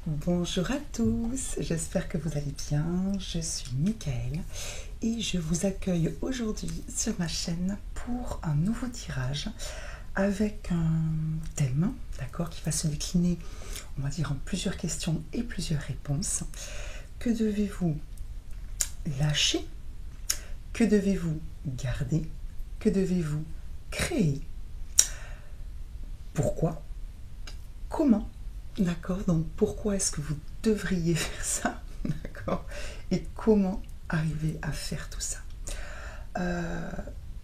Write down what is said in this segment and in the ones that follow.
Bonjour à tous, j'espère que vous allez bien. Je suis Michael et je vous accueille aujourd'hui sur ma chaîne pour un nouveau tirage avec un thème, d'accord, qui va se décliner, on va dire, en plusieurs questions et plusieurs réponses. Que devez-vous lâcher? Que devez-vous garder? Que devez-vous créer? Pourquoi? Comment? D'accord, donc pourquoi est-ce que vous devriez faire ça? D'accord, et comment arriver à faire tout ça?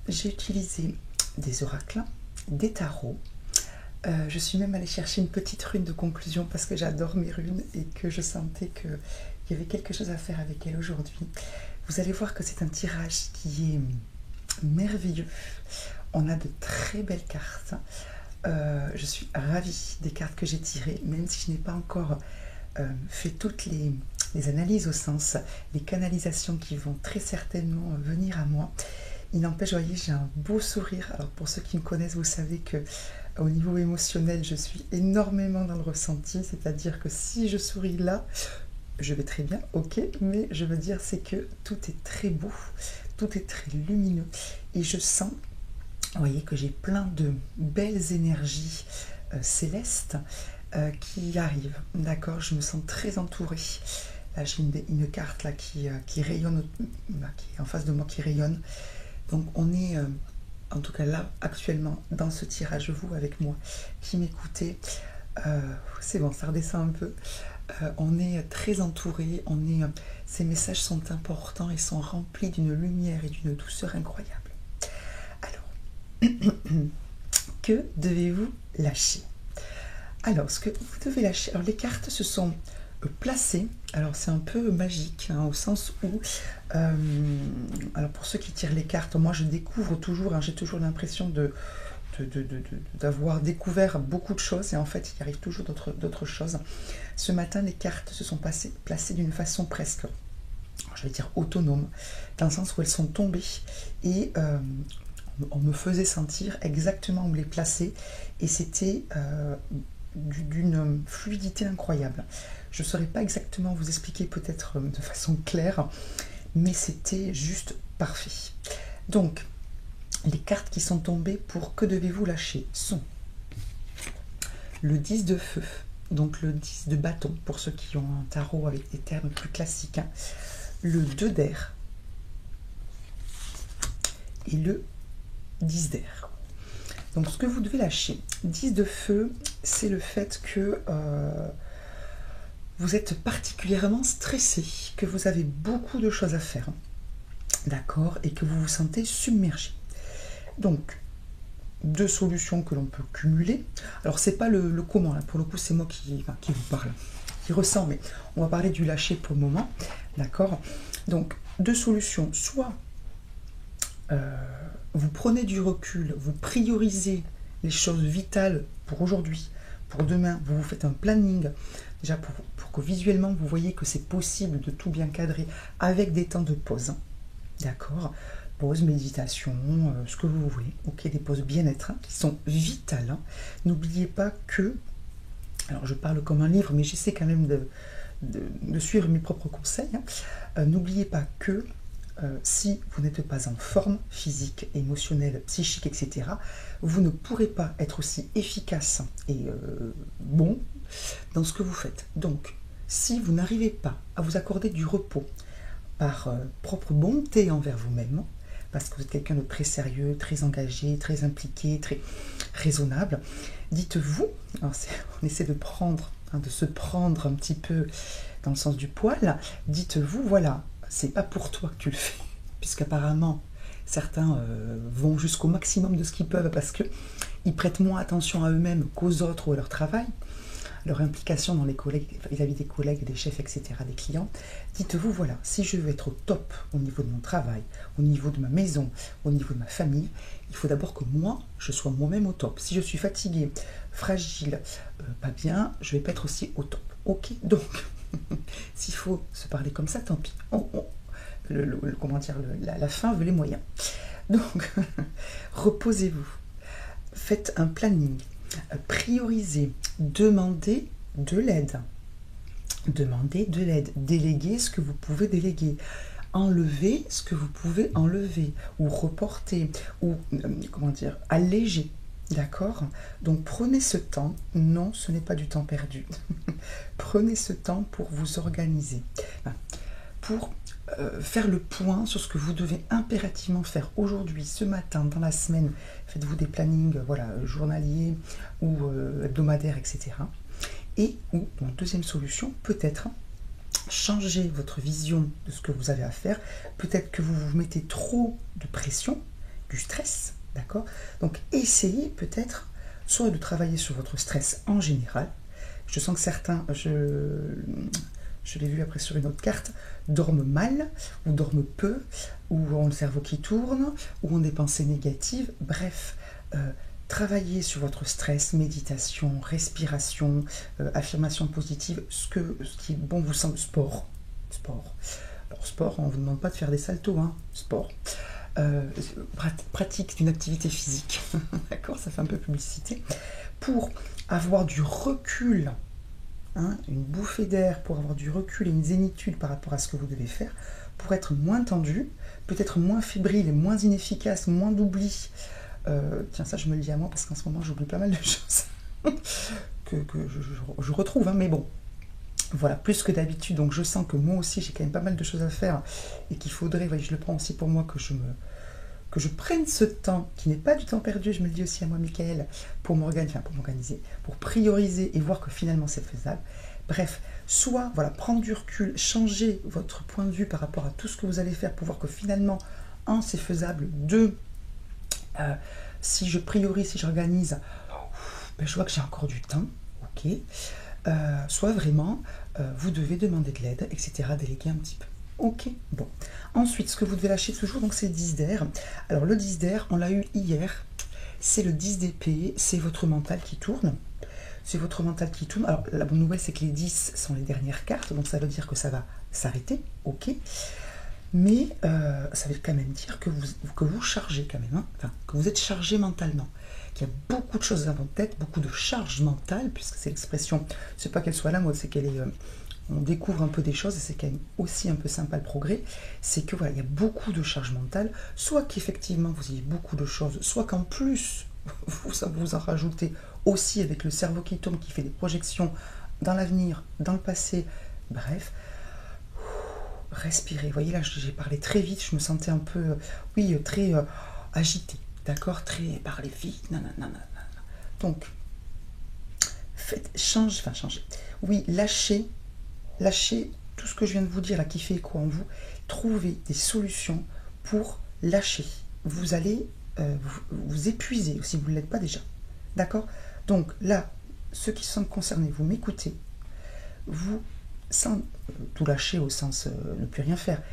J'ai utilisé des oracles, des tarots. Je suis même allée chercher une petite rune de conclusion parce que j'adore mes runes et que je sentais qu'il y avait quelque chose à faire avec elles aujourd'hui. Vous allez voir que c'est un tirage qui est merveilleux. On a de très belles cartes. Je suis ravie des cartes que j'ai tirées, même si je n'ai pas encore fait toutes les analyses au sens, les canalisations qui vont très certainement venir à moi. Il n'empêche, vous voyez, j'ai un beau sourire. Alors pour ceux qui me connaissent, vous savez que au niveau émotionnel, je suis énormément dans le ressenti, c'est-à-dire que si je souris là, je vais très bien, ok, mais je veux dire c'est que tout est très beau, tout est très lumineux et je sens, vous voyez, que j'ai plein de belles énergies célestes qui arrivent, d'accord, je me sens très entourée. Là j'ai une carte là qui rayonne, là, qui est en face de moi, qui rayonne. Donc on est, en tout cas là, actuellement, dans ce tirage, vous avec moi, qui m'écoutez, c'est bon, ça redescend un peu. On est très entouré, ces messages sont importants et sont remplis d'une lumière et d'une douceur incroyable. Alors, que devez-vous lâcher? Alors, ce que vous devez lâcher, alors les cartes se sont placées, alors c'est un peu magique, hein, au sens où, alors pour ceux qui tirent les cartes, moi je découvre toujours, hein, j'ai toujours l'impression d'avoir découvert beaucoup de choses et en fait il arrive toujours d'autres choses. Ce matin, les cartes se sont placées d'une façon presque, je vais dire, autonome, dans le sens où elles sont tombées et on me faisait sentir exactement où les placer et c'était d'une fluidité incroyable. Je ne saurais pas exactement vous expliquer, peut-être de façon claire, mais c'était juste parfait. Donc, les cartes qui sont tombées pour que devez-vous lâcher sont le 10 de feu, donc le 10 de bâton, pour ceux qui ont un tarot avec des termes plus classiques, hein, le 2 d'air et le 10 d'air. Donc ce que vous devez lâcher, 10 de feu, c'est le fait que vous êtes particulièrement stressé, que vous avez beaucoup de choses à faire, d'accord, et que vous vous sentez submergé. Donc, deux solutions que l'on peut cumuler. Alors, c'est pas le comment, là, pour le coup, c'est moi qui vous parle, qui ressent, mais on va parler du lâcher pour le moment, d'accord. Donc, deux solutions, soit vous prenez du recul, vous priorisez les choses vitales pour aujourd'hui, pour demain, vous vous faites un planning, déjà pour que visuellement vous voyez que c'est possible de tout bien cadrer avec des temps de pause, d'accord, pause, méditation, ce que vous voulez, ok, des pauses bien-être, hein, qui sont vitales, hein. N'oubliez pas que, alors je parle comme un livre, mais j'essaie quand même de suivre mes propres conseils, hein. N'oubliez pas que si vous n'êtes pas en forme physique, émotionnelle, psychique, etc., vous ne pourrez pas être aussi efficace et bon dans ce que vous faites. Donc, si vous n'arrivez pas à vous accorder du repos par propre bonté envers vous-même, parce que vous êtes quelqu'un de très sérieux, très engagé, très impliqué, très raisonnable, dites-vous, on essaie de prendre, hein, de se prendre un petit peu dans le sens du poil, dites-vous, voilà, c'est pas pour toi que tu le fais, puisqu'apparemment certains vont jusqu'au maximum de ce qu'ils peuvent parce qu'ils prêtent moins attention à eux-mêmes qu'aux autres ou à leur travail, leur implication dans les collègues, vis-à-vis des collègues, des chefs, etc., des clients. Dites-vous, voilà, si je veux être au top au niveau de mon travail, au niveau de ma maison, au niveau de ma famille, il faut d'abord que moi, je sois moi-même au top. Si je suis fatiguée, fragile, pas bien, je ne vais pas être aussi au top. Ok, donc, s'il faut se parler comme ça, tant pis. Comment dire, la fin veut les moyens. Donc, reposez-vous. Faites un planning. Priorisez. Demandez de l'aide. Demandez de l'aide, déléguez ce que vous pouvez déléguer, enlevez ce que vous pouvez enlever, ou reporter, ou, comment dire, alléger. D'accord? Donc prenez ce temps. Non, ce n'est pas du temps perdu. Prenez ce temps pour vous organiser. Pour faire le point sur ce que vous devez impérativement faire aujourd'hui, ce matin, dans la semaine. Faites-vous des plannings voilà, journaliers ou hebdomadaires, etc. Et ou, en deuxième solution, peut-être changer votre vision de ce que vous avez à faire. Peut-être que vous vous mettez trop de pression, du stress. D'accord? Donc, essayez peut-être soit de travailler sur votre stress en général. Je sens que certains, je l'ai vu après sur une autre carte, dorment mal, ou dorment peu, ou ont le cerveau qui tourne, ou ont des pensées négatives. Bref, travaillez sur votre stress, méditation, respiration, affirmation positive, ce qui bon vous semble, sport. Alors, sport, on ne vous demande pas de faire des saltos, hein, sport. Pratique d'une activité physique, d'accord, ça fait un peu publicité, pour avoir du recul, hein, une bouffée d'air, pour avoir du recul et une zénitude par rapport à ce que vous devez faire, pour être moins tendu, peut-être moins fébrile et moins inefficace, moins d'oubli. Tiens, ça je me le dis à moi parce qu'en ce moment j'oublie pas mal de choses que je retrouve, hein, mais bon. Voilà, plus que d'habitude, donc je sens que moi aussi j'ai quand même pas mal de choses à faire et qu'il faudrait, voyez, je le prends aussi pour moi, que je prenne ce temps, qui n'est pas du temps perdu, je me le dis aussi à moi, Michael, pour m'organiser, pour prioriser et voir que finalement c'est faisable. Bref, soit voilà, prendre du recul, changer votre point de vue par rapport à tout ce que vous allez faire pour voir que finalement, un, c'est faisable, deux, si je priorise, si j'organise, ben, je vois que j'ai encore du temps, ok. Soit vraiment, vous devez demander de l'aide, etc., déléguer un petit peu. Ok, bon. Ensuite, ce que vous devez lâcher toujours, donc c'est le 10 d'air. Alors le 10 d'air, on l'a eu hier, c'est le 10 d'épée, c'est votre mental qui tourne. C'est votre mental qui tourne. Alors la bonne nouvelle, c'est que les 10 sont les dernières cartes, donc ça veut dire que ça va s'arrêter, ok. Mais ça veut quand même dire que vous chargez quand même, hein, enfin, que vous êtes chargé mentalement. Il y a beaucoup de choses dans votre tête, beaucoup de charge mentale, puisque c'est l'expression, c'est pas qu'elle soit à la mode, c'est qu'elle est, on découvre un peu des choses, et c'est quand même aussi un peu sympa le progrès, c'est que voilà, il y a beaucoup de charge mentale, soit qu'effectivement vous ayez beaucoup de choses, soit qu'en plus, vous en rajoutez aussi avec le cerveau qui tourne, qui fait des projections dans l'avenir, dans le passé, bref, respirez. Vous voyez là, j'ai parlé très vite, je me sentais un peu, oui, très agitée. D'accord, très parler vite, nanana. Donc, changez. Oui, lâchez tout ce que je viens de vous dire là, qui fait écho en vous. Trouvez des solutions pour lâcher. Vous allez vous épuiser si vous ne l'êtes pas déjà. D'accord? Donc là, ceux qui sont concernés, vous m'écoutez. Vous, sans tout lâcher au sens ne plus rien faire.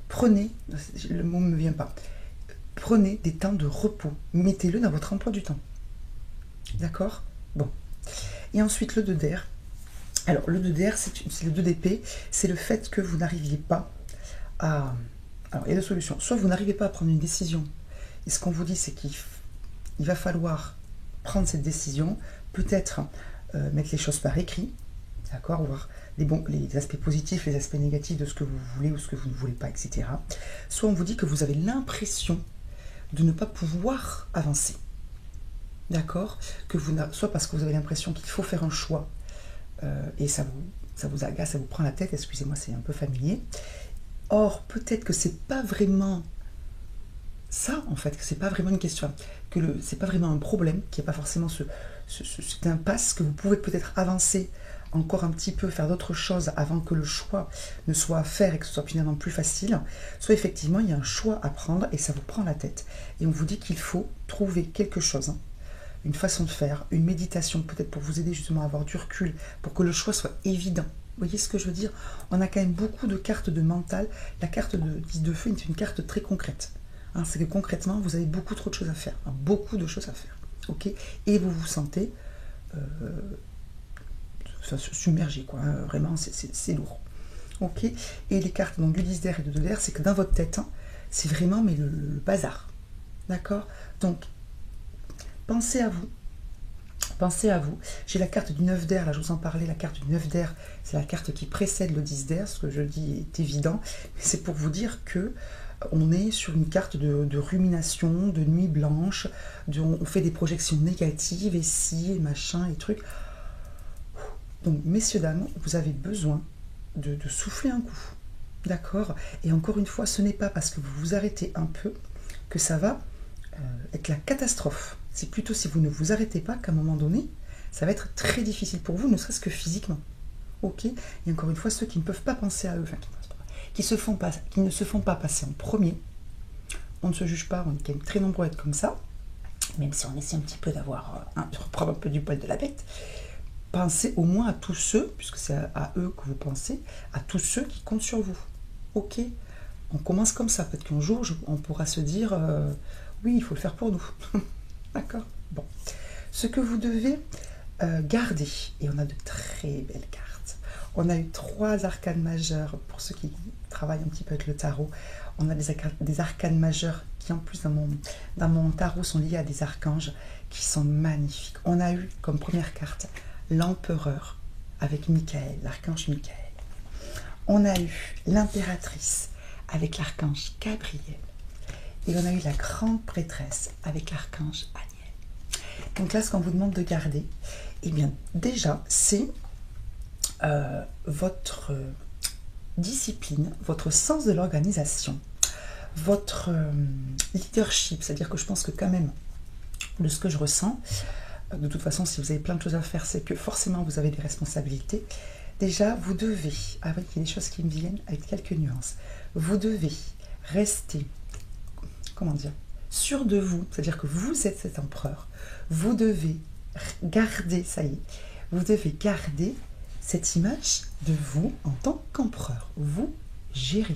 Prenez, le mot ne me vient pas, prenez des temps de repos, mettez-le dans votre emploi du temps. D'accord? Bon. Et ensuite, le 2 d'air. Alors, le 2 d'air, c'est le 2 d'épée, c'est le fait que vous n'arriviez pas à... Alors, il y a deux solutions. Soit vous n'arrivez pas à prendre une décision, et ce qu'on vous dit, c'est qu'il va falloir prendre cette décision, peut-être mettre les choses par écrit, d'accord, voir les aspects positifs, les aspects négatifs de ce que vous voulez ou ce que vous ne voulez pas, etc. Soit on vous dit que vous avez l'impression de ne pas pouvoir avancer. D'accord? Soit parce que vous avez l'impression qu'il faut faire un choix et ça vous agace, ça vous prend la tête, excusez-moi, c'est un peu familier. Or, peut-être que c'est pas vraiment ça, en fait, que c'est pas vraiment une question, que c'est pas vraiment un problème, qu'il n'y a pas forcément cette impasse, que vous pouvez peut-être avancer encore un petit peu, faire d'autres choses avant que le choix ne soit à faire et que ce soit finalement plus facile, soit effectivement il y a un choix à prendre et ça vous prend la tête. Et on vous dit qu'il faut trouver quelque chose, hein, une façon de faire, une méditation peut-être pour vous aider justement à avoir du recul, pour que le choix soit évident. Vous voyez ce que je veux dire? On a quand même beaucoup de cartes de mental. La carte de 10 de feu est une carte très concrète. Hein, c'est que concrètement, vous avez beaucoup trop de choses à faire. Hein, beaucoup de choses à faire. Okay, et vous vous sentez... submergé, quoi, hein, vraiment c'est lourd. Ok, et les cartes donc du 10 d'air et de 2 d'air, c'est que dans votre tête, hein, c'est vraiment mais le bazar. D'accord? Donc, pensez à vous, Pensez à vous. J'ai la carte du 9 d'air, là je vous en parlais, la carte du 9 d'air, c'est la carte qui précède le 10 d'air, ce que je dis est évident, mais c'est pour vous dire que on est sur une carte de rumination, de nuit blanche, on fait des projections négatives, et si, et machin, et trucs. Donc, messieurs, dames, vous avez besoin de souffler un coup, d'accord? Et encore une fois, ce n'est pas parce que vous vous arrêtez un peu que ça va être la catastrophe. C'est plutôt si vous ne vous arrêtez pas qu'à un moment donné, ça va être très difficile pour vous, ne serait-ce que physiquement. Ok? Et encore une fois, ceux qui ne peuvent pas penser à eux, enfin, qui ne se font pas passer en premier, on ne se juge pas, on est quand même très nombreux à être comme ça, même si on essaie un petit peu d'avoir, de reprendre un peu du poil de la bête. Pensez au moins à tous ceux, puisque c'est à eux que vous pensez, à tous ceux qui comptent sur vous. Ok? On commence comme ça, peut-être qu'un jour, on pourra se dire, oui, il faut le faire pour nous. D'accord? Bon. Ce que vous devez garder, et on a de très belles cartes. On a eu 3 arcanes majeures, pour ceux qui travaillent un petit peu avec le tarot. On a des arcanes majeures qui, en plus, dans mon tarot, sont liées à des archanges qui sont magnifiques. On a eu, comme première carte, l'empereur avec Michael, l'archange Michael. On a eu l'impératrice avec l'archange Gabriel. Et on a eu la grande prêtresse avec l'archange Aniel. Donc là, ce qu'on vous demande de garder, eh bien, déjà, c'est votre discipline, votre sens de l'organisation, votre leadership, c'est-à-dire que je pense que quand même, de ce que je ressens, de toute façon, si vous avez plein de choses à faire, c'est que forcément vous avez des responsabilités. Déjà, vous devez, il y a des choses qui me viennent avec quelques nuances, vous devez rester, comment dire, sûr de vous, c'est-à-dire que vous êtes cet empereur, vous devez garder, ça y est, vous devez garder cette image de vous en tant qu'empereur. Vous gérez.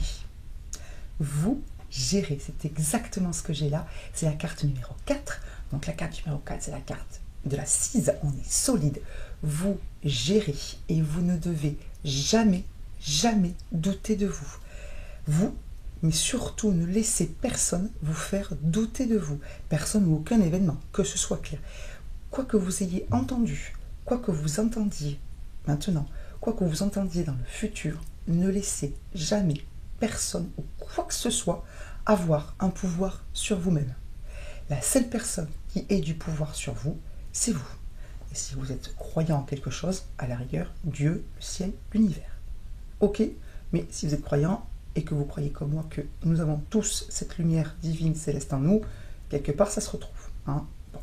Vous gérez. C'est exactement ce que j'ai là. C'est la carte numéro 4. Donc la carte numéro 4, c'est la carte de l'assise. On est solide. Vous gérez et vous ne devez jamais, jamais douter de vous. Vous, mais surtout ne laissez personne vous faire douter de vous. Personne ou aucun événement, que ce soit clair. Quoi que vous ayez entendu, quoi que vous entendiez maintenant, quoi que vous entendiez dans le futur, ne laissez jamais personne ou quoi que ce soit avoir un pouvoir sur vous-même. La seule personne qui ait du pouvoir sur vous, c'est vous. Et si vous êtes croyant en quelque chose, à la rigueur, Dieu, le ciel, l'univers. Ok, mais si vous êtes croyant et que vous croyez comme moi que nous avons tous cette lumière divine céleste en nous, quelque part ça se retrouve. Hein. Bon.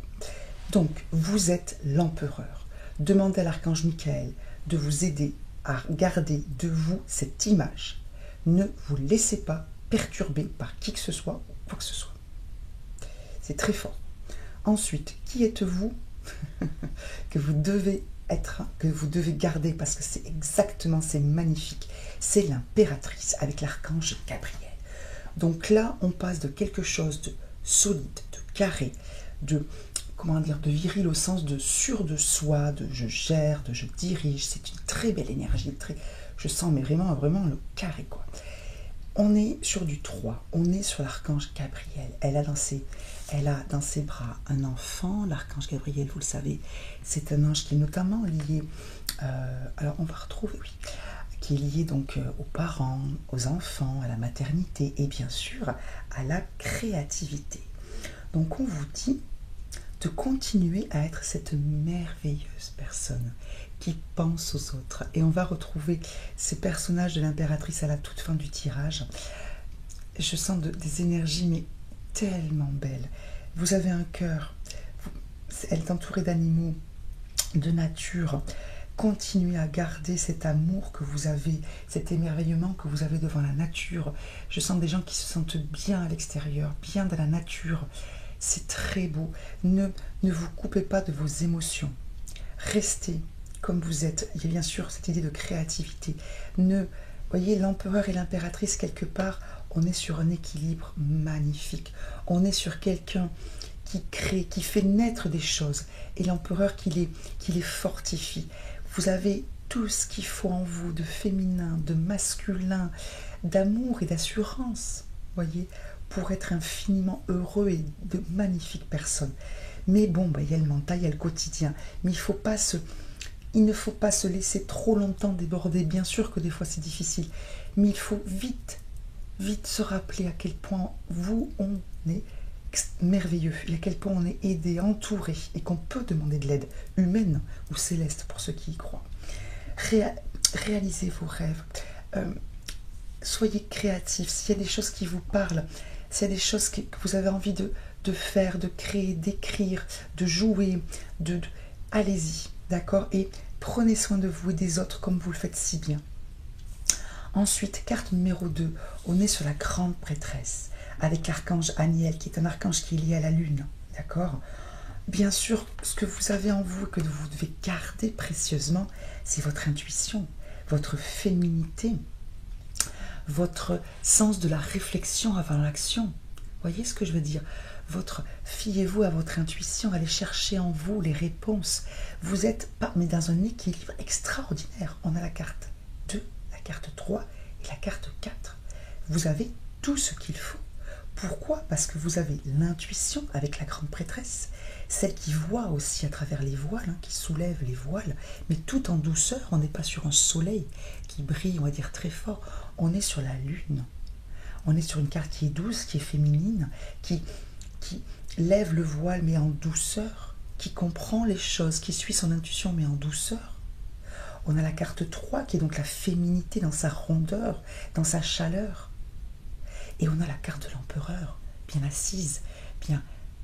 Donc, vous êtes l'empereur. Demandez à l'archange Michael de vous aider à garder de vous cette image. Ne vous laissez pas perturber par qui que ce soit ou quoi que ce soit. C'est très fort. Ensuite, qui êtes-vous que vous devez être, que vous devez garder, parce que c'est exactement, c'est magnifique. C'est l'impératrice avec l'archange Gabriel. Donc là, on passe de quelque chose de solide, de carré, de, comment dire, de viril au sens de sûr de soi, de je gère, de je dirige. C'est une très belle énergie, je sens mais vraiment le carré, quoi. On est sur du 3, on est sur l'archange Gabriel. Elle a dans ses bras un enfant. L'archange Gabriel, vous le savez, c'est un ange qui est notamment lié, alors on va retrouver, oui, qui est lié donc aux parents, aux enfants, à la maternité et bien sûr à la créativité. Donc on vous dit de continuer à être cette merveilleuse personne qui pense aux autres. Et on va retrouver ces personnages de l'impératrice à la toute fin du tirage. Je sens des énergies, mais tellement belles. Vous avez un cœur, elle est entourée d'animaux, de nature. Continuez à garder cet amour que vous avez, cet émerveillement que vous avez devant la nature. Je sens des gens qui se sentent bien à l'extérieur, bien dans la nature. C'est très beau. Ne vous coupez pas de vos émotions. Restez comme vous êtes. Il y a bien sûr cette idée de créativité. Voyez, l'empereur et l'impératrice, quelque part, on est sur un équilibre magnifique. On est sur quelqu'un qui crée, qui fait naître des choses. Et l'empereur qui les fortifie. Vous avez tout ce qu'il faut en vous, de féminin, de masculin, d'amour et d'assurance, voyez, pour être infiniment heureux et de magnifiques personnes. Mais bon, il y a le mental, il y a le quotidien. Mais il ne faut pas se laisser trop longtemps déborder. Bien sûr que des fois c'est difficile, mais il faut vite se rappeler à quel point on est merveilleux, et à quel point on est aidé, entouré, et qu'on peut demander de l'aide, humaine ou céleste pour ceux qui y croient. Réalisez vos rêves. Soyez créatifs. S'il y a des choses qui vous parlent, s'il y a des choses que vous avez envie de faire, de créer, d'écrire, de jouer, allez-y, d'accord? Et prenez soin de vous et des autres comme vous le faites si bien. Ensuite, carte numéro 2, on est sur la grande prêtresse, avec l'archange Aniel, qui est un archange qui est lié à la lune, d'accord? Bien sûr, ce que vous avez en vous et que vous devez garder précieusement, c'est votre intuition, votre féminité, votre sens de la réflexion avant l'action. Voyez ce que je veux dire? Fiez-vous à votre intuition, allez chercher en vous les réponses. Vous êtes mais dans un équilibre extraordinaire. On a la carte 2, la carte 3 et la carte 4. Vous avez tout ce qu'il faut. Pourquoi? Parce que vous avez l'intuition avec la grande prêtresse, celle qui voit aussi à travers les voiles, qui soulève les voiles, mais tout en douceur. On n'est pas sur un soleil qui brille, on va dire très fort. On est sur la lune. On est sur une carte qui est douce, qui est féminine, qui lève le voile mais en douceur, qui comprend les choses, qui suit son intuition mais en douceur. On a la carte 3 qui est donc la féminité dans sa rondeur, dans sa chaleur. Et on a la carte de l'empereur, bien assise, bien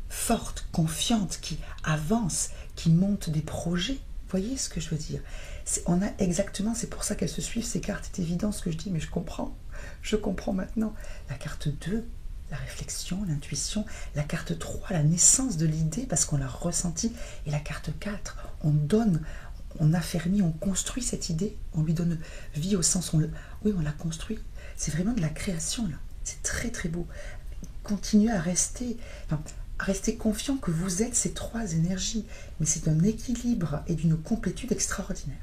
forte, confiante, qui avance, qui monte des projets. Voyez ce que je veux dire? On a exactement, c'est pour ça qu'elles se suivent, ces cartes. C'est évident ce que je dis, mais je comprends maintenant. La carte 2, la réflexion, l'intuition. La carte 3, la naissance de l'idée, parce qu'on l'a ressentie. Et la carte 4, on affermit, on construit cette idée, on lui donne vie au sens, on la construit. C'est vraiment de la création, là. C'est très très beau. Continuez à rester confiant que vous êtes ces trois énergies, mais c'est un équilibre et d'une complétude extraordinaire.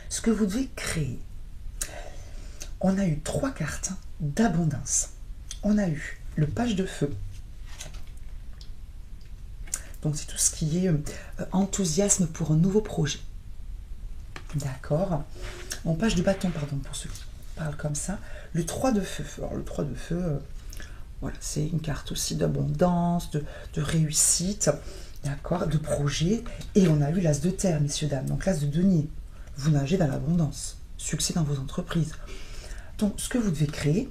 Ce que vous devez créer, on a eu 3 cartes d'abondance. On a eu le page de feu. Donc c'est tout ce qui est enthousiasme pour un nouveau projet. D'accord. Mon page de bâton, pardon, pour ceux qui parlent comme ça. Le 3 de feu. Alors le 3 de feu, voilà, c'est une carte aussi d'abondance, de réussite, d'accord, de projet. Et on a eu l'as de terre, messieurs, dames. Donc l'as de denier. Vous nagez dans l'abondance. Succès dans vos entreprises. Donc ce que vous devez créer,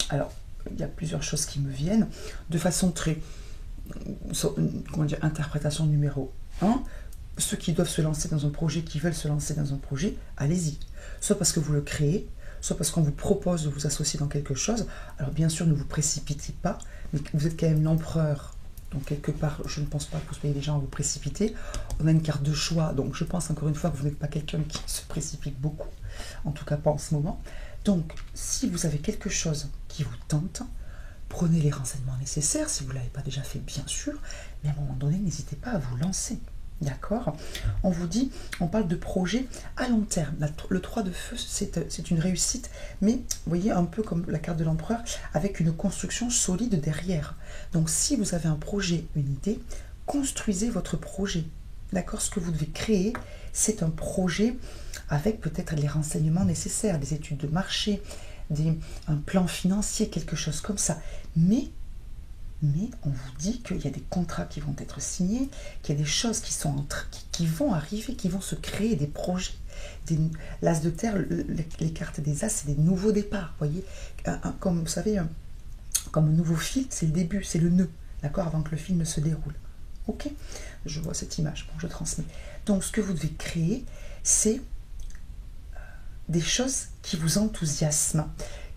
alors il y a plusieurs choses qui me viennent, de façon très, comment dire, interprétation numéro 1, ceux qui doivent se lancer dans un projet, qui veulent se lancer dans un projet, allez-y. Soit parce que vous le créez, soit parce qu'on vous propose de vous associer dans quelque chose. Alors bien sûr, ne vous précipitez pas, mais vous êtes quand même l'empereur. Donc quelque part, je ne pense pas que vous soyez les gens à vous précipiter. On a une carte de choix, donc je pense encore une fois que vous n'êtes pas quelqu'un qui se précipite beaucoup, en tout cas pas en ce moment. Donc si vous avez quelque chose qui vous tente, prenez les renseignements nécessaires, si vous ne l'avez pas déjà fait bien sûr, mais à un moment donné, n'hésitez pas à vous lancer. D'accord? On vous dit, on parle de projet à long terme. Le 3 de feu, c'est une réussite, mais vous voyez, un peu comme la carte de l'empereur, avec une construction solide derrière. Donc si vous avez un projet, une idée, construisez votre projet. D'accord? Ce que vous devez créer, c'est un projet avec peut-être les renseignements nécessaires, des études de marché, un plan financier, quelque chose comme ça. Mais on vous dit qu'il y a des contrats qui vont être signés, qu'il y a des choses qui vont arriver, qui vont se créer, des projets. L'as de terre, les cartes des as, c'est des nouveaux départs, vous voyez. Comme vous savez, comme un nouveau fil, c'est le début, c'est le nœud, d'accord, avant que le fil ne se déroule. Ok? Je vois cette image, bon, je transmets. Donc, ce que vous devez créer, c'est des choses qui vous enthousiasment,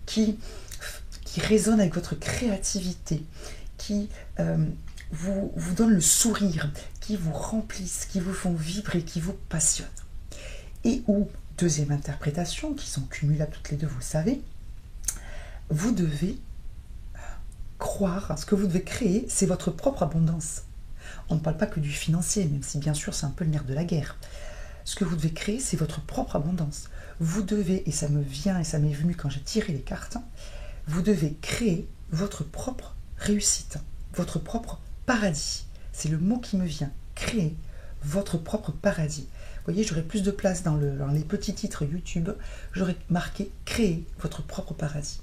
qui résonnent avec votre créativité, qui vous donnent le sourire, qui vous remplissent, qui vous font vibrer, qui vous passionnent. Et ou, deuxième interprétation, qui sont cumulables toutes les deux, vous le savez, vous devez croire, ce que vous devez créer, c'est votre propre abondance. On ne parle pas que du financier, même si bien sûr c'est un peu le nerf de la guerre. Ce que vous devez créer, c'est votre propre abondance. Vous devez, et ça me vient et ça m'est venu quand j'ai tiré les cartes, vous devez créer votre propre réussite, votre propre paradis. C'est le mot qui me vient. Créer votre propre paradis. Vous voyez, j'aurais plus de place dans les petits titres YouTube. J'aurais marqué créer votre propre paradis.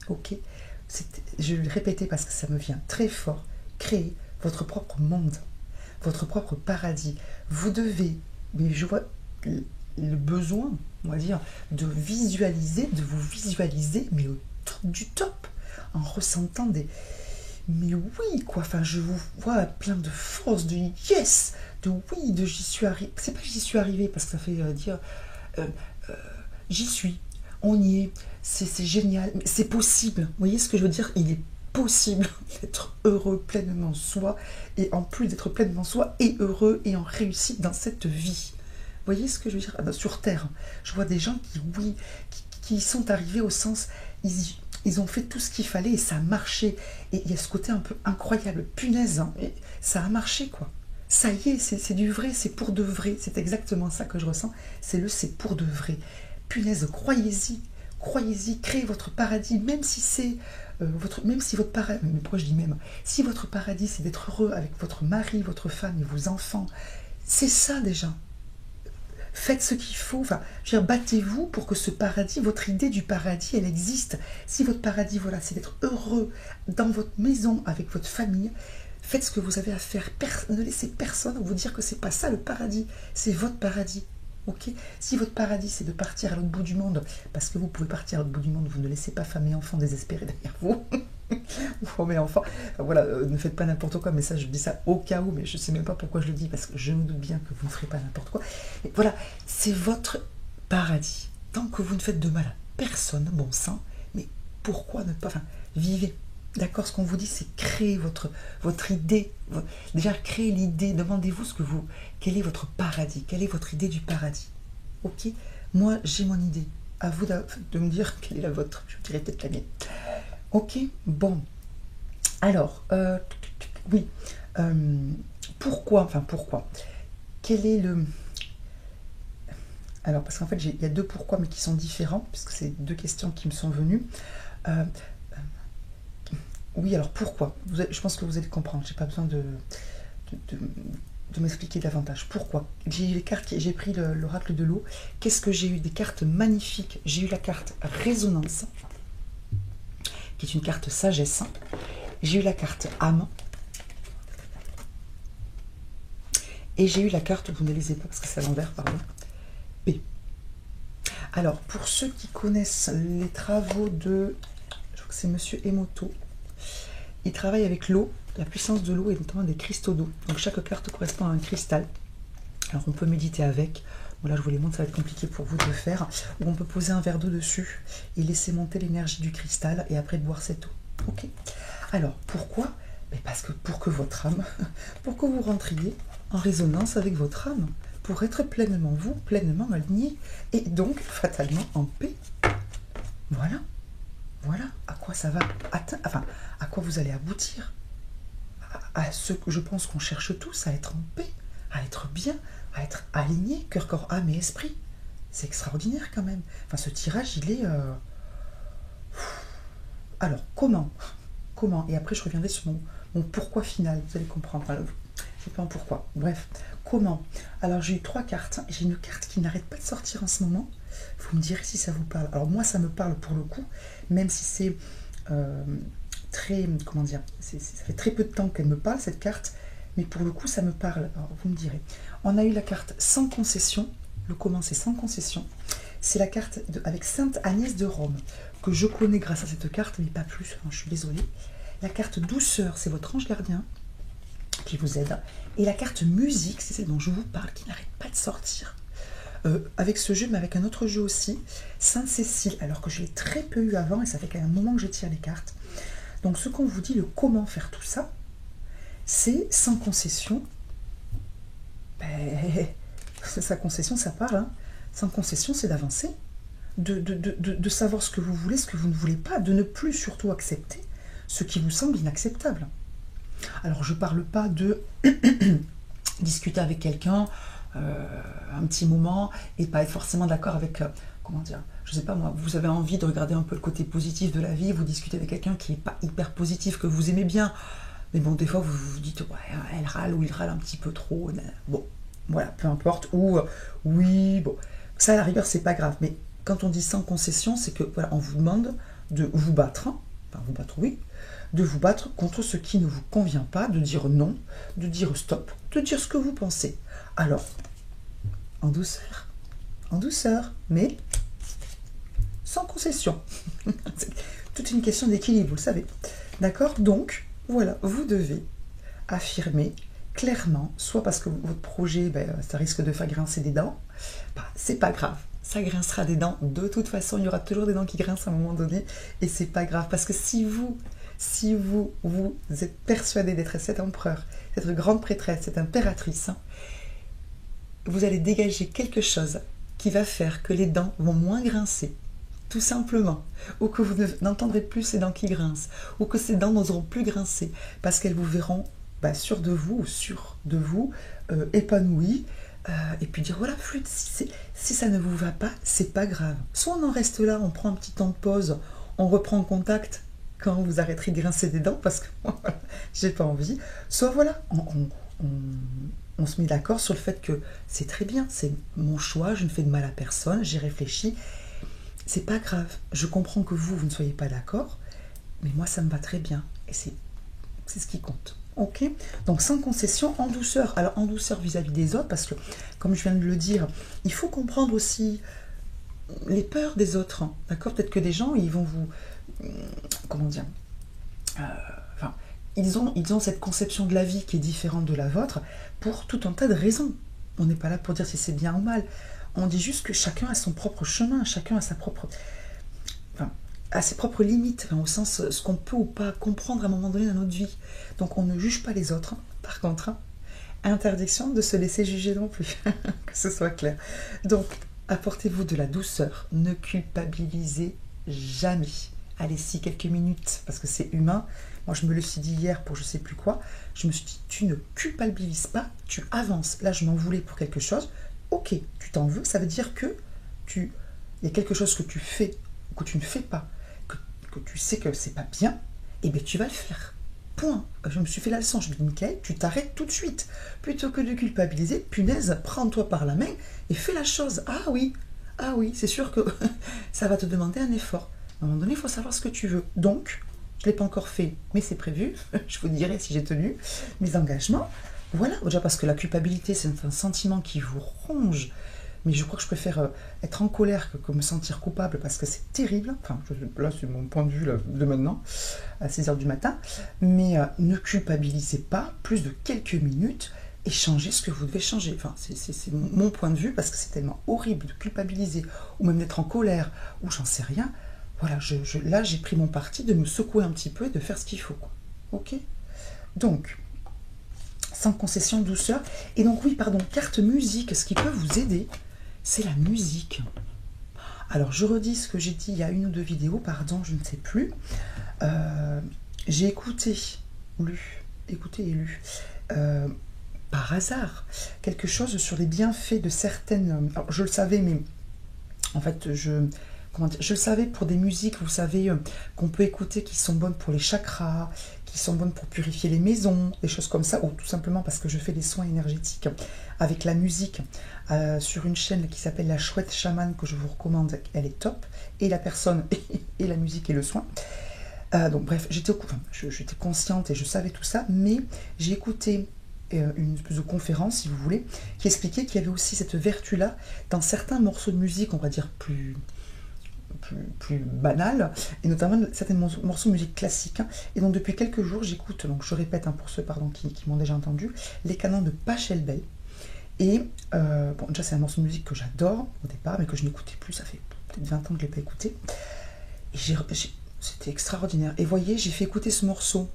Ok, je vais le répéter parce que ça me vient très fort. Créer votre propre monde, votre propre paradis. Vous devez, mais je vois le besoin, on va dire, de vous visualiser, mais au top du top, en ressentant des... Mais oui, quoi, enfin, je vous vois plein de force, de yes, de oui, de j'y suis arrivé. C'est pas j'y suis arrivé, parce que ça fait dire j'y suis, on y est, c'est génial, mais c'est possible. Vous voyez ce que je veux dire? Il est possible d'être heureux pleinement soi, et en plus d'être pleinement soi, et heureux et en réussite dans cette vie. Vous voyez ce que je veux dire? Sur Terre, je vois des gens qui, oui, qui sont arrivés au sens... Ils ont fait tout ce qu'il fallait et ça a marché. Et il y a ce côté un peu incroyable. Punaise, hein, et ça a marché, quoi. Ça y est, c'est du vrai, c'est pour de vrai. C'est exactement ça que je ressens. C'est pour de vrai. Punaise, croyez-y. Croyez-y, créez votre paradis, même si c'est même si votre paradis, mais pourquoi je dis même, si votre paradis c'est d'être heureux avec votre mari, votre femme et vos enfants, c'est ça déjà. Faites ce qu'il faut, enfin, je veux dire, battez-vous pour que ce paradis, votre idée du paradis, elle existe. Si votre paradis, voilà, c'est d'être heureux dans votre maison, avec votre famille, faites ce que vous avez à faire. Ne laissez personne vous dire que c'est pas ça le paradis, c'est votre paradis. Ok? Si votre paradis, c'est de partir à l'autre bout du monde, parce que vous pouvez partir à l'autre bout du monde, vous ne laissez pas femmes et enfants désespérés derrière vous. Mais enfin, voilà, ne faites pas n'importe quoi, mais ça, je dis ça au cas où, mais je ne sais même pas pourquoi je le dis, parce que je me doute bien que vous ne ferez pas n'importe quoi. Mais voilà, c'est votre paradis. Tant que vous ne faites de mal à personne, bon sang, mais pourquoi ne pas, enfin, vivez. D'accord, ce qu'on vous dit, c'est créer votre idée. Déjà, créez l'idée, demandez-vous quel est votre paradis, quelle est votre idée du paradis. Ok? Moi, j'ai mon idée. À vous de me dire quelle est la vôtre. Je dirais peut-être la mienne. Ok, bon. Alors, oui. Pourquoi? Quel est le... Alors, parce qu'en fait, il y a deux pourquoi, mais qui sont différents, puisque c'est deux questions qui me sont venues. Oui, alors pourquoi? Je pense que vous allez comprendre. J'ai pas besoin de m'expliquer davantage. Pourquoi? J'ai eu les cartes, j'ai pris l'oracle de l'eau. Qu'est-ce que j'ai eu? Des cartes magnifiques. J'ai eu la carte résonance, qui est une carte sagesse. J'ai eu la carte âme. Et j'ai eu la carte, vous ne lisez pas parce que c'est à l'envers, pardon, P. Alors, pour ceux qui connaissent les travaux de... Je crois que c'est Monsieur Emoto. Il travaille avec l'eau, la puissance de l'eau et notamment des cristaux d'eau. Donc chaque carte correspond à un cristal. Alors on peut méditer avec. Voilà, je vous les montre, ça va être compliqué pour vous de le faire. Ou on peut poser un verre d'eau dessus et laisser monter l'énergie du cristal et après boire cette eau. Ok. Alors pourquoi? Parce que pour que votre âme, pour que vous rentriez en résonance avec votre âme, pour être pleinement vous, pleinement aligné et donc fatalement en paix. Voilà. Voilà à quoi ça va atteindre, enfin, à quoi vous allez aboutir. À ce que je pense qu'on cherche tous, à être en paix, à être bien, à être aligné, cœur, corps, âme et esprit. C'est extraordinaire quand même. Enfin, ce tirage, il est... Alors, comment? Et après, je reviendrai sur mon pourquoi final, vous allez comprendre. Alors, je sais pas un pourquoi. Bref, comment? Alors, j'ai eu 3 cartes. J'ai une carte qui n'arrête pas de sortir en ce moment. Vous me direz si ça vous parle. Alors, moi, ça me parle pour le coup, même si c'est très... Comment dire? Ça fait très peu de temps qu'elle me parle, cette carte. Mais pour le coup, ça me parle. Alors, vous me direz. On a eu la carte sans concession. Le comment, c'est sans concession. C'est la carte avec Sainte Agnès de Rome, que je connais grâce à cette carte, mais pas plus, hein, je suis désolée. La carte douceur, c'est votre ange gardien qui vous aide. Et la carte musique, c'est celle dont je vous parle, qui n'arrête pas de sortir. Avec ce jeu, mais avec un autre jeu aussi, Sainte-Cécile, alors que je l'ai très peu eu avant, et ça fait quand même un moment que je tire les cartes. Donc ce qu'on vous dit, le comment faire tout ça, c'est sans concession. Sa concession, ça parle, hein. Sans concession, c'est d'avancer, de savoir ce que vous voulez, ce que vous ne voulez pas, de ne plus surtout accepter ce qui vous semble inacceptable. Alors, je ne parle pas de discuter avec quelqu'un un petit moment et pas être forcément d'accord avec, comment dire, je sais pas moi, vous avez envie de regarder un peu le côté positif de la vie, vous discutez avec quelqu'un qui n'est pas hyper positif, que vous aimez bien, Mais bon, des fois, vous vous dites, ouais, elle râle ou il râle un petit peu trop. Bon, voilà, peu importe. Ou, oui, bon. Ça, à la rigueur, c'est pas grave. Mais quand on dit sans concession, c'est que, voilà, on vous demande de vous battre. Hein. Enfin, vous battre, oui. De vous battre contre ce qui ne vous convient pas, de dire non, de dire stop, de dire ce que vous pensez. Alors, en douceur, mais sans concession. C'est toute une question d'équilibre, vous le savez. D'accord? Donc, voilà, vous devez affirmer clairement, soit parce que votre projet, ça risque de faire grincer des dents, c'est pas grave. Ça grincera des dents. De toute façon, il y aura toujours des dents qui grincent à un moment donné, et c'est pas grave. Parce que si vous êtes persuadé d'être cet empereur, cette grande prêtresse, cette impératrice, hein, vous allez dégager quelque chose qui va faire que les dents vont moins grincer, tout simplement, ou que vous n'entendrez plus ces dents qui grincent, ou que ces dents n'oseront plus grincer, parce qu'elles vous verront sûres de vous, épanouies, et puis dire voilà, flûte, si ça ne vous va pas, c'est pas grave. Soit on en reste là, on prend un petit temps de pause, on reprend contact quand vous arrêterez de grincer des dents, parce que voilà, j'ai pas envie, soit voilà, on se met d'accord sur le fait que c'est très bien, c'est mon choix, je ne fais de mal à personne, j'ai réfléchi, c'est pas grave, je comprends que vous ne soyez pas d'accord, mais moi ça me va très bien, et c'est ce qui compte. Ok? Donc sans concession, en douceur. Alors en douceur vis-à-vis des autres, parce que, comme je viens de le dire, il faut comprendre aussi les peurs des autres. Hein, d'accord? Peut-être que des gens, ils vont vous... Comment dire? Ils ont cette conception de la vie qui est différente de la vôtre pour tout un tas de raisons. On n'est pas là pour dire si c'est bien ou mal. On dit juste que chacun a son propre chemin, chacun a sa propre... à ses propres limites, au sens ce qu'on peut ou pas comprendre à un moment donné dans notre vie. Donc on ne juge pas les autres. Par contre, interdiction de se laisser juger non plus, que ce soit clair. Donc, apportez-vous de la douceur, ne culpabilisez jamais. Allez, si, quelques minutes, parce que c'est humain. Moi, je me le suis dit hier pour je sais plus quoi. Je me suis dit, tu ne culpabilises pas, tu avances. Là, je m'en voulais pour quelque chose. Ok, tu t'en veux, ça veut dire que il y a quelque chose que tu fais ou que tu ne fais pas, que tu sais que c'est pas bien, et bien tu vas le faire. Point. Je me suis fait la leçon, je me dis, Michael, tu t'arrêtes tout de suite. Plutôt que de culpabiliser, punaise, prends-toi par la main et fais la chose. Ah oui, c'est sûr que ça va te demander un effort. À un moment donné, il faut savoir ce que tu veux. Donc, je ne l'ai pas encore fait, mais c'est prévu. Je vous dirai si j'ai tenu mes engagements. Voilà, déjà parce que la culpabilité, c'est un sentiment qui vous ronge. Mais je crois que je préfère être en colère que me sentir coupable parce que c'est terrible. Enfin, là, c'est mon point de vue là, de maintenant, à 6h du matin. Mais ne culpabilisez pas plus de quelques minutes et changez ce que vous devez changer. Enfin, c'est mon point de vue parce que c'est tellement horrible de culpabiliser ou même d'être en colère ou j'en sais rien. Voilà, là, j'ai pris mon parti de me secouer un petit peu et de faire ce qu'il faut. Quoi. Ok? Donc, sans concession, douceur. Et donc, oui, pardon, carte musique, ce qui peut vous aider, c'est la musique. Alors, je redis ce que j'ai dit il y a une ou deux vidéos, pardon, je ne sais plus. J'ai écouté et lu, par hasard, quelque chose sur les bienfaits de certaines... Alors, je le savais, mais en fait, je le savais pour des musiques, vous savez, qu'on peut écouter qui sont bonnes pour les chakras, qui sont bonnes pour purifier les maisons, des choses comme ça, ou tout simplement parce que je fais des soins énergétiques avec la musique sur une chaîne qui s'appelle La Chouette Chamane, que je vous recommande, elle est top, et la personne, et la musique et le soin. Donc bref, j'étais consciente et je savais tout ça, mais j'ai écouté une espèce de conférence, si vous voulez, qui expliquait qu'il y avait aussi cette vertu-là dans certains morceaux de musique, on va dire plus banal, et notamment certains morceaux de musique classique. Et donc depuis quelques jours, j'écoute, donc je répète pour ceux qui m'ont déjà entendu, les canons de Pachelbel. Et bon, déjà c'est un morceau de musique que j'adore au départ, mais que je n'écoutais plus, ça fait peut-être 20 ans que je ne l'ai pas écouté. Et c'était extraordinaire. Et voyez, j'ai fait écouter ce morceau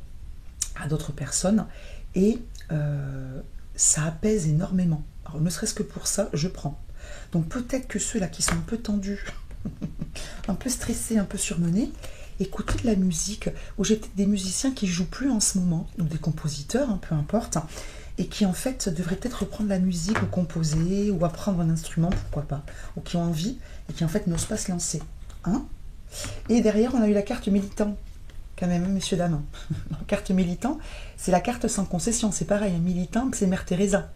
à d'autres personnes, et ça apaise énormément. Alors ne serait-ce que pour ça, je prends. Donc peut-être que ceux-là qui sont un peu tendus, un peu stressés, un peu surmenés, écoutez de la musique, où j'ai des musiciens qui jouent plus en ce moment, ou des compositeurs, peu importe, et qui en fait devraient peut-être reprendre la musique ou composer, ou apprendre un instrument, pourquoi pas, ou qui ont envie, et qui en fait n'osent pas se lancer. Et derrière, on a eu la carte méditant. quand même, messieurs, dames. La carte militant, c'est la carte sans concession. C'est pareil, un militant, c'est Mère Teresa.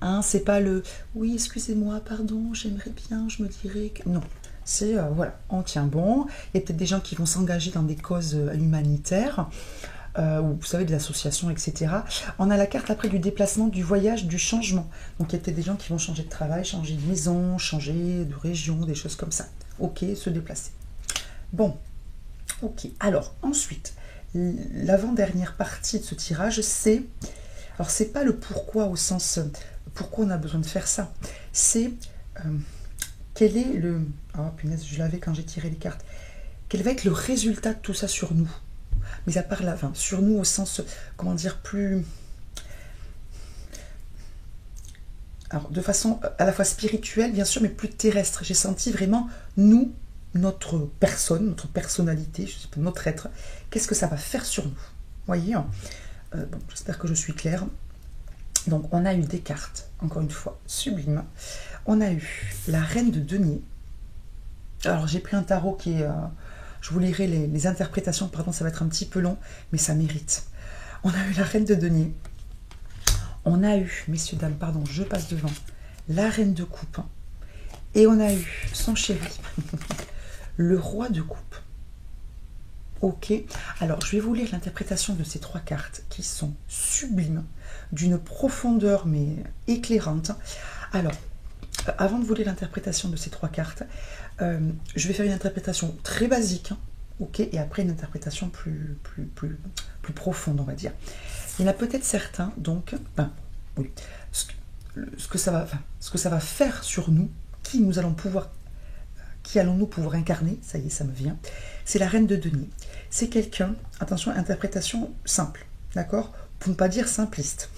Hein, c'est pas le oui, excusez-moi, pardon, j'aimerais bien, je me dirais que. Non, c'est voilà, on tient bon. Il y a peut-être des gens qui vont s'engager dans des causes humanitaires, ou vous savez, des associations, etc. On a la carte après du déplacement, du voyage, du changement. Donc il y a peut-être des gens qui vont changer de travail, changer de maison, changer de région, des choses comme ça. Ok, se déplacer. Bon, ok. Alors ensuite, l'avant-dernière partie de ce tirage, c'est. Alors c'est pas le pourquoi au sens pourquoi on a besoin de faire ça. C'est quel est le... Ah punaise, je l'avais quand j'ai tiré les cartes. Quel va être le résultat de tout ça sur nous? Mais à part là, enfin, sur nous au sens, comment dire, plus... Alors de façon à la fois spirituelle, bien sûr, mais plus terrestre. J'ai senti vraiment, nous, notre personne, notre personnalité, je sais pas, notre être, qu'est-ce que ça va faire sur nous? Vous voyez, hein, bon, j'espère que je suis claire. Donc, on a eu des cartes, encore une fois, sublimes. On a eu la reine de denier. Alors, j'ai pris un tarot qui est... je vous lirai les interprétations, pardon, ça va être un petit peu long, mais ça mérite. On a eu la reine de denier. On a eu, messieurs, dames, pardon, je passe devant, la reine de coupe. Et on a eu son chéri, le roi de coupe. Ok, alors je vais vous lire l'interprétation de ces trois cartes qui sont sublimes, d'une profondeur mais éclairante. Alors, avant de vous lire l'interprétation de ces trois cartes, je vais faire une interprétation très basique, hein, ok, et après une interprétation plus profonde, on va dire. Il y en a peut-être certains, donc, ben, oui, ce que ça va faire sur nous, qui allons-nous pouvoir incarner, ça y est, ça me vient, c'est la reine de denier. C'est quelqu'un, attention, interprétation simple, d'accord? Pour ne pas dire simpliste.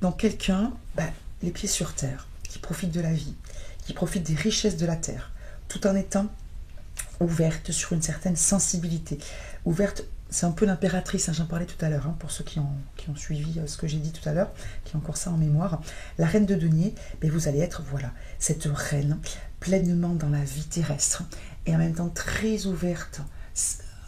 Donc quelqu'un, ben, les pieds sur terre, qui profite de la vie, qui profite des richesses de la terre, tout en étant ouverte sur une certaine sensibilité. Ouverte, c'est un peu l'impératrice, hein, j'en parlais tout à l'heure, hein, pour ceux qui ont suivi ce que j'ai dit tout à l'heure, qui ont encore ça en mémoire. La reine de denier, ben, vous allez être, voilà, cette reine pleinement dans la vie terrestre, et en même temps très ouverte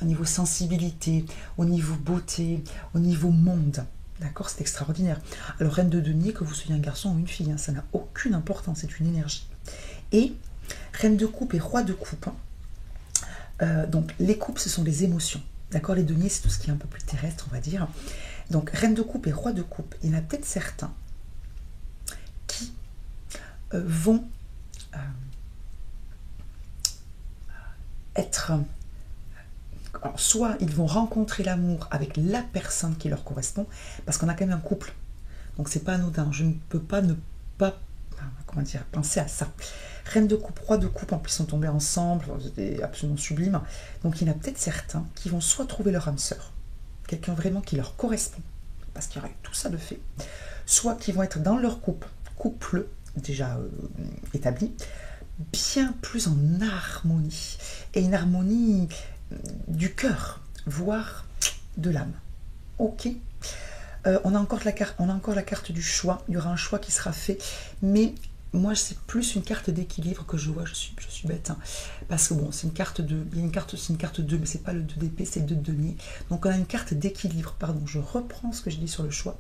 au niveau sensibilité, au niveau beauté, au niveau monde. D'accord, c'est extraordinaire. Alors, reine de denier, que vous soyez un garçon ou une fille, hein, ça n'a aucune importance, c'est une énergie. Et reine de coupe et roi de coupe. Donc, les coupes, ce sont les émotions. D'accord, les deniers, c'est tout ce qui est un peu plus terrestre, on va dire. Donc, reine de coupe et roi de coupe. Il y en a peut-être certains qui vont être... Alors, soit ils vont rencontrer l'amour avec la personne qui leur correspond, parce qu'on a quand même un couple. Donc, c'est pas anodin. Je ne peux pas ne pas, comment dire, penser à ça. Reine de coupe, roi de coupe, en plus, ils sont tombés ensemble. C'était absolument sublime. Donc, il y en a peut-être certains qui vont soit trouver leur âme sœur, quelqu'un vraiment qui leur correspond, parce qu'il y aura eu tout ça de fait, soit qui vont être dans leur couple déjà établi, bien plus en harmonie, et une harmonie du cœur, voire de l'âme. Ok. On a encore la carte du choix. Il y aura un choix qui sera fait, mais moi c'est plus une carte d'équilibre que je vois. Je suis bête, hein, parce que bon, c'est une carte 2. Il y a une carte, c'est une carte 2, mais c'est pas le 2 d'épée, c'est le 2 de denier. Donc on a une carte d'équilibre. Pardon, je reprends ce que je dis sur le choix.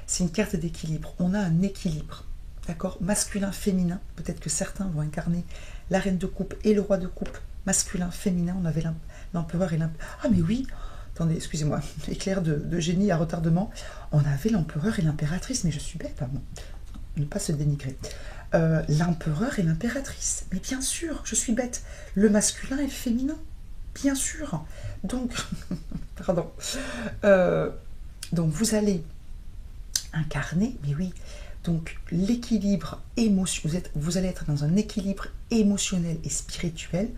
C'est une carte d'équilibre. On a un équilibre. D'accord, masculin, féminin. Peut-être que certains vont incarner la reine de coupe et le roi de coupe. Masculin, féminin. On avait l'empereur et l'impératrice. Ah mais oui, attendez, excusez-moi, éclair de génie à retardement. On avait l'empereur et l'impératrice, mais je suis bête, pardon. Ne pas se dénigrer. L'empereur et l'impératrice. Mais bien sûr, je suis bête. Le masculin et le féminin. Bien sûr. Donc, pardon. Donc vous incarner, mais oui, donc l'équilibre émotionnel, vous allez être dans un équilibre émotionnel et spirituel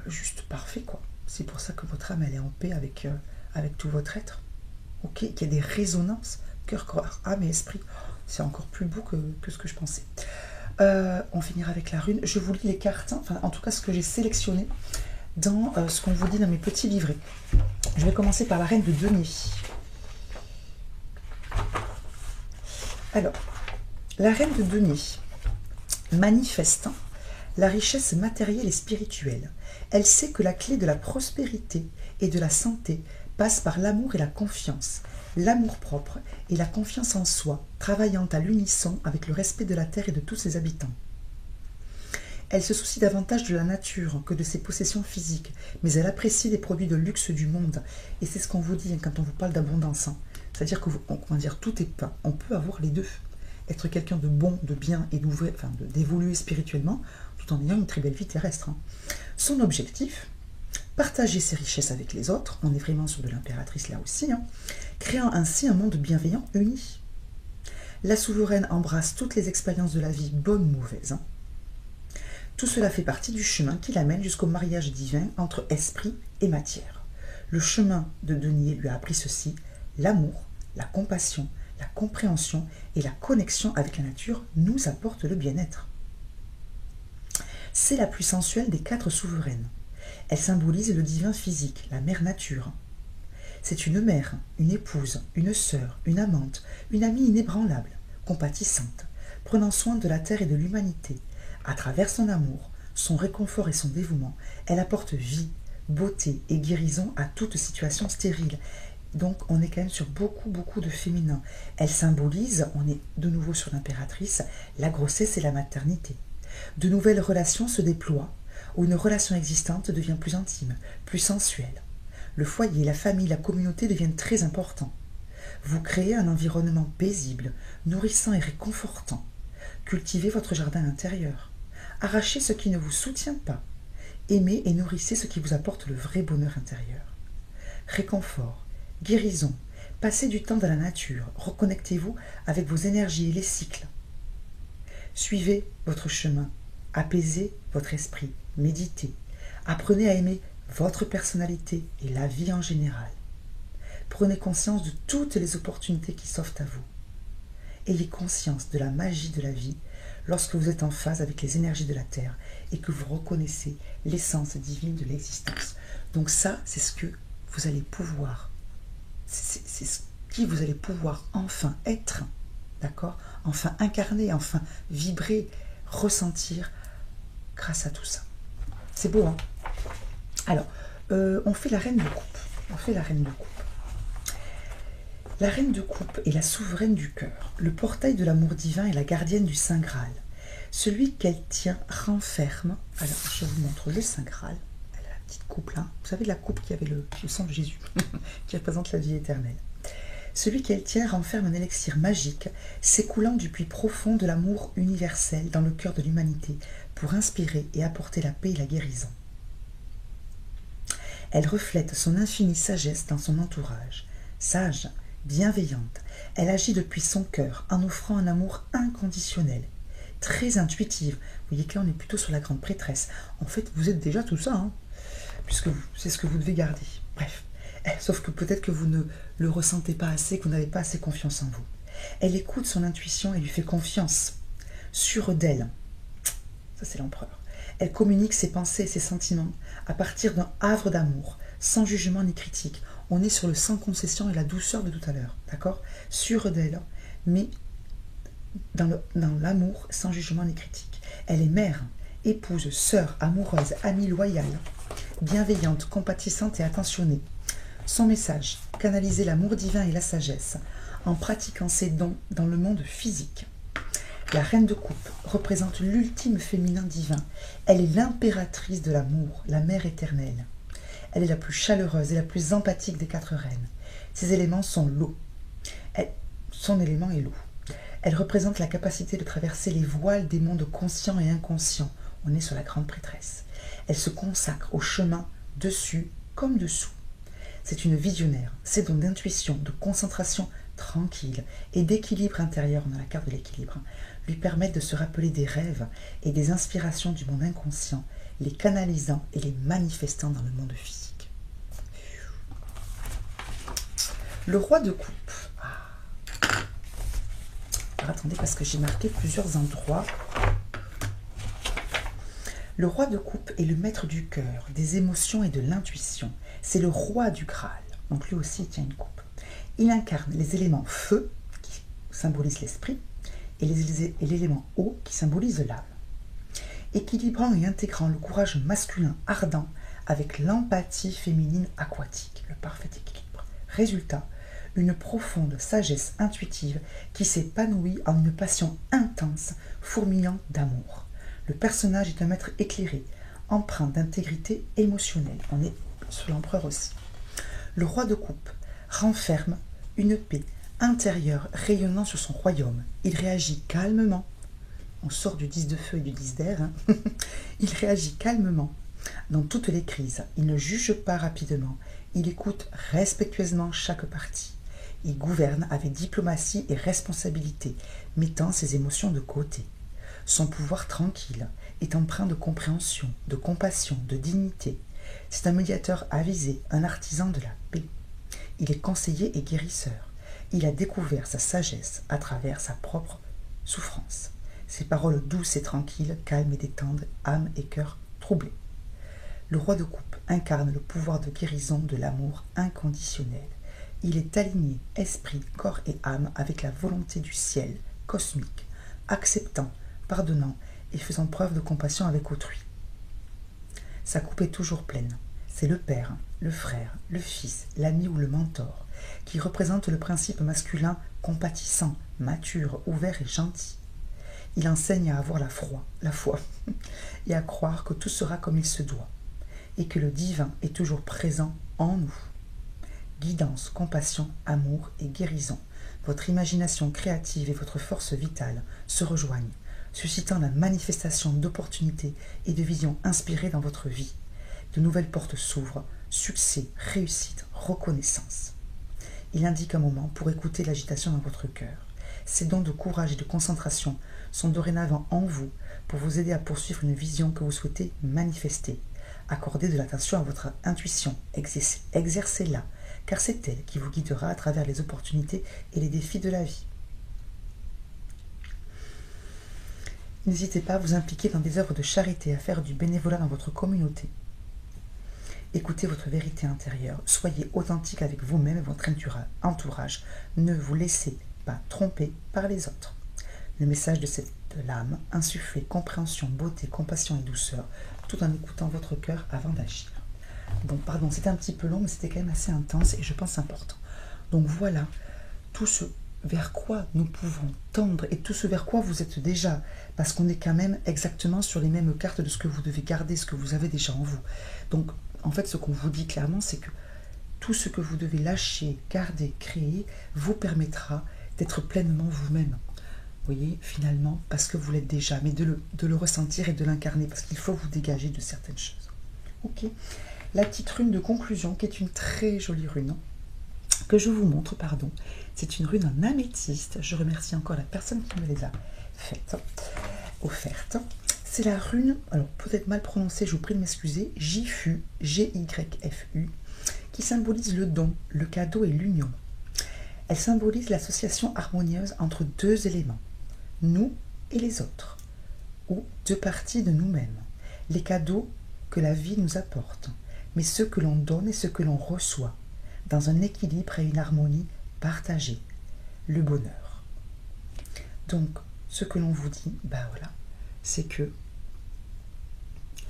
juste parfait, quoi. C'est pour ça que votre âme, elle est en paix avec tout votre être. Ok, qu'il y a des résonances, cœur, corps, âme et esprit. C'est encore plus beau que ce que je pensais. On finira avec la rune. Je vous lis les cartes, hein, enfin en tout cas ce que j'ai sélectionné dans ce qu'on vous dit dans mes petits livrets. Je vais commencer par la reine de denier. Alors, la reine de denier manifeste la richesse matérielle et spirituelle. Elle sait que la clé de la prospérité et de la santé passe par l'amour et la confiance, l'amour-propre et la confiance en soi, travaillant à l'unisson avec le respect de la terre et de tous ses habitants. Elle se soucie davantage de la nature que de ses possessions physiques, mais elle apprécie les produits de luxe du monde. Et c'est ce qu'on vous dit quand on vous parle d'abondance. C'est-à-dire que tout est pas. On peut avoir les deux. Être quelqu'un de bon, de bien et d'évoluer spirituellement, tout en ayant une très belle vie terrestre. Son objectif, partager ses richesses avec les autres, on est vraiment sur de l'impératrice là aussi, créant ainsi un monde bienveillant, uni. La souveraine embrasse toutes les expériences de la vie, bonnes ou mauvaises. Tout cela fait partie du chemin qui l'amène jusqu'au mariage divin entre esprit et matière. Le chemin de Denier lui a appris ceci, l'amour, la compassion, la compréhension et la connexion avec la nature nous apportent le bien-être. C'est la plus sensuelle des 4 souveraines. Elle symbolise le divin physique, la mère nature. C'est une mère, une épouse, une sœur, une amante, une amie inébranlable, compatissante, prenant soin de la terre et de l'humanité. À travers son amour, son réconfort et son dévouement, elle apporte vie, beauté et guérison à toute situation stérile. Donc on est quand même sur beaucoup de féminin. Elle symbolise, on est de nouveau sur l'impératrice, la grossesse et la maternité. De nouvelles relations se déploient, où une relation existante devient plus intime, plus sensuelle. Le foyer, la famille, la communauté deviennent très importants. Vous créez un environnement paisible, nourrissant et réconfortant. Cultivez votre jardin intérieur. Arrachez ce qui ne vous soutient pas. Aimez et nourrissez ce qui vous apporte le vrai bonheur intérieur. Réconfort, guérison, passez du temps dans la nature, reconnectez-vous avec vos énergies et les cycles. Suivez votre chemin, apaisez votre esprit, méditez, apprenez à aimer votre personnalité et la vie en général. Prenez conscience de toutes les opportunités qui s'offrent à vous. Ayez conscience de la magie de la vie lorsque vous êtes en phase avec les énergies de la Terre et que vous reconnaissez l'essence divine de l'existence. Donc ça, c'est ce que vous allez pouvoir, c'est ce qui vous allez pouvoir enfin être, d'accord? Enfin incarner, enfin vibrer, ressentir grâce à tout ça. C'est beau, hein? Alors, on fait la reine de coupe. La reine de coupe est la souveraine du cœur, le portail de l'amour divin et la gardienne du Saint Graal. Celui qu'elle tient renferme, alors je vous montre le Saint Graal, elle a la petite coupe là, vous savez la coupe qui avait le sang de Jésus, qui représente la vie éternelle. Celui qu'elle tient renferme un élixir magique, s'écoulant du puits profond de l'amour universel dans le cœur de l'humanité, pour inspirer et apporter la paix et la guérison. Elle reflète son infinie sagesse dans son entourage, sage, bienveillante, elle agit depuis son cœur en offrant un amour inconditionnel, très intuitive. Vous voyez que là on est plutôt sur la grande prêtresse. En fait vous êtes déjà tout ça, puisque c'est ce que vous devez garder. Bref, sauf que peut-être que vous ne le ressentez pas assez, que vous n'avez pas assez confiance en vous. Elle écoute son intuition et lui fait confiance, sûre d'elle. Ça c'est l'empereur. Elle communique ses pensées et ses sentiments à partir d'un havre d'amour, sans jugement ni critique. On est sur le sans concession et la douceur de tout à l'heure, d'accord? Sûre d'elle, mais dans l'amour, sans jugement ni critique. Elle est mère, épouse, sœur, amoureuse, amie loyale, bienveillante, compatissante et attentionnée. Son message, canaliser l'amour divin et la sagesse, en pratiquant ses dons dans le monde physique. La reine de coupe représente l'ultime féminin divin. Elle est l'impératrice de l'amour, la mère éternelle. Elle est la plus chaleureuse et la plus empathique des 4 reines. Ses éléments sont l'eau. Son élément est l'eau. Elle représente la capacité de traverser les voiles des mondes conscients et inconscients. On est sur la grande prêtresse. Elle se consacre au chemin dessus comme dessous. C'est une visionnaire. Ses dons d'intuition, de concentration tranquille et d'équilibre intérieur, on a la carte de l'équilibre, lui permettent de se rappeler des rêves et des inspirations du monde inconscient, les canalisant et les manifestant dans le monde physique. Le roi de coupe. Alors attendez, parce que j'ai marqué plusieurs endroits. Le roi de coupe est le maître du cœur, des émotions et de l'intuition. C'est le roi du Graal. Donc lui aussi, il tient une coupe. Il incarne les éléments feu, qui symbolisent l'esprit, et l'élément eau, qui symbolise l'âme. équilibrant et intégrant le courage masculin ardent avec l'empathie féminine aquatique, le parfait équilibre. Résultat, une profonde sagesse intuitive qui s'épanouit en une passion intense, fourmillant d'amour. Le personnage est un maître éclairé, empreint d'intégrité émotionnelle. On est sur l'empereur aussi. Le roi de coupe renferme une paix intérieure rayonnant sur son royaume. Il réagit calmement. On sort du 10 de feu et du 10 d'air. Hein. Il réagit calmement dans toutes les crises. Il ne juge pas rapidement. Il écoute respectueusement chaque partie. Il gouverne avec diplomatie et responsabilité, mettant ses émotions de côté. Son pouvoir tranquille est empreint de compréhension, de compassion, de dignité. C'est un médiateur avisé, un artisan de la paix. Il est conseiller et guérisseur. Il a découvert sa sagesse à travers sa propre souffrance. Ses paroles douces et tranquilles calment et détendent âme et cœur troublés. Le roi de coupe incarne le pouvoir de guérison de l'amour inconditionnel. Il est aligné, esprit, corps et âme, avec la volonté du ciel cosmique, acceptant, pardonnant et faisant preuve de compassion avec autrui. Sa coupe est toujours pleine. C'est le père, le frère, le fils, l'ami ou le mentor, qui représente le principe masculin compatissant, mature, ouvert et gentil. Il enseigne à avoir la foi, et à croire que tout sera comme il se doit, et que le divin est toujours présent en nous. Guidance, compassion, amour et guérison. Votre imagination créative et votre force vitale se rejoignent, suscitant la manifestation d'opportunités et de visions inspirées dans votre vie. De nouvelles portes s'ouvrent, succès, réussite, reconnaissance. Il indique un moment pour écouter l'agitation dans votre cœur. Ces dons de courage et de concentration sont dorénavant en vous pour vous aider à poursuivre une vision que vous souhaitez manifester. Accordez de l'attention à votre intuition, exercez-la, car c'est elle qui vous guidera à travers les opportunités et les défis de la vie. N'hésitez pas à vous impliquer dans des œuvres de charité, à faire du bénévolat dans votre communauté. Écoutez votre vérité intérieure, soyez authentique avec vous-même et votre entourage. Ne vous laissez pas tromper par les autres. Le message de cette lame, insuffler compréhension, beauté, compassion et douceur, tout en écoutant votre cœur avant d'agir. Bon, pardon, c'était un petit peu long, mais c'était quand même assez intense et je pense important. Donc voilà, tout ce vers quoi nous pouvons tendre et tout ce vers quoi vous êtes déjà, parce qu'on est quand même exactement sur les mêmes cartes de ce que vous devez garder, ce que vous avez déjà en vous. Donc, en fait, ce qu'on vous dit clairement, c'est que tout ce que vous devez lâcher, garder, créer, vous permettra d'être pleinement vous-même. Vous voyez, finalement, parce que vous l'êtes déjà, mais de le ressentir et de l'incarner, parce qu'il faut vous dégager de certaines choses. Ok. La petite rune de conclusion, qui est une très jolie rune, que je vous montre, pardon. C'est une rune en améthyste. Je remercie encore la personne qui me les a offertes. C'est la rune, alors peut-être mal prononcée, je vous prie de m'excuser, Jifu, G-Y-F-U, qui symbolise le don, le cadeau et l'union. Elle symbolise l'association harmonieuse entre deux éléments, nous et les autres, ou deux parties de nous-mêmes, les cadeaux que la vie nous apporte, mais ceux que l'on donne et ceux que l'on reçoit, dans un équilibre et une harmonie partagée, le bonheur. Donc, ce que l'on vous dit, voilà, c'est que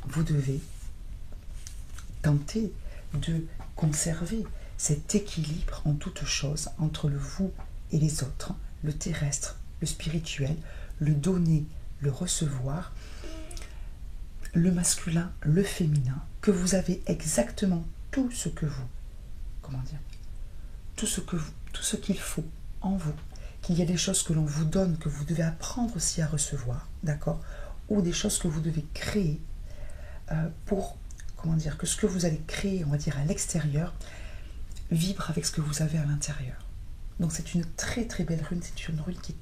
vous devez tenter de conserver cet équilibre en toutes choses entre le vous et les autres, le terrestre, le spirituel, le donner, le recevoir, le masculin, le féminin, que vous avez exactement tout ce que vous, tout ce qu'il faut en vous, qu'il y a des choses que l'on vous donne, que vous devez apprendre aussi à recevoir, d'accord, ou des choses que vous devez créer pour, que ce que vous allez créer, on va dire, à l'extérieur, vibre avec ce que vous avez à l'intérieur. Donc c'est une très très belle rune, c'est une rune qui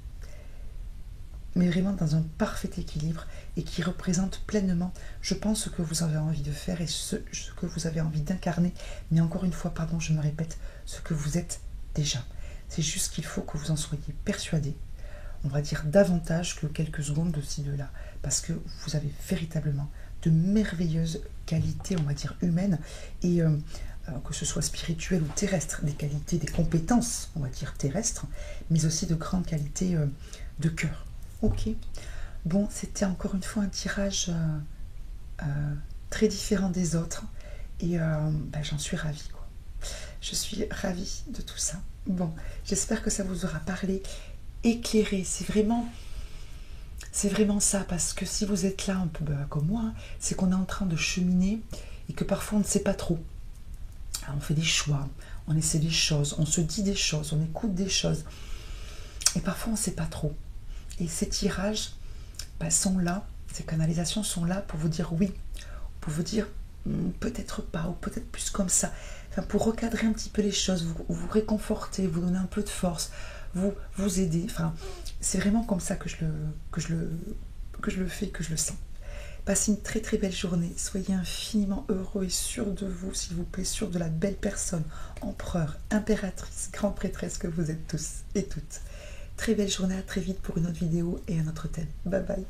mais vraiment dans un parfait équilibre et qui représente pleinement, je pense, ce que vous avez envie de faire et ce que vous avez envie d'incarner, mais encore une fois, pardon, je me répète, ce que vous êtes déjà. C'est juste qu'il faut que vous en soyez persuadés, on va dire davantage que quelques secondes de ci, de là, parce que vous avez véritablement de merveilleuses qualités, on va dire, humaines, et que ce soit spirituelles ou terrestres, des qualités, des compétences, on va dire, terrestres, mais aussi de grandes qualités de cœur. Ok, Bon, c'était encore une fois un tirage très différent des autres. Et j'en suis ravie, quoi. Je suis ravie de tout ça. Bon, j'espère que ça vous aura parlé, éclairé. C'est vraiment ça, parce que si vous êtes là un peu comme moi, c'est qu'on est en train de cheminer et que parfois on ne sait pas trop. Alors, on fait des choix, on essaie des choses, on se dit des choses, on écoute des choses. Et parfois on ne sait pas trop. Et ces tirages sont là, ces canalisations sont là pour vous dire oui, pour vous dire peut-être pas, ou peut-être plus comme ça. Enfin, pour recadrer un petit peu les choses, vous réconforter, vous donner un peu de force, vous aider. Enfin, c'est vraiment comme ça que je le fais, que je le sens. Passez une très très belle journée. Soyez infiniment heureux et sûr de vous, s'il vous plaît, sûr de la belle personne, empereur, impératrice, grande prêtresse que vous êtes tous et toutes. Très belle journée, à très vite pour une autre vidéo et un autre thème. Bye bye.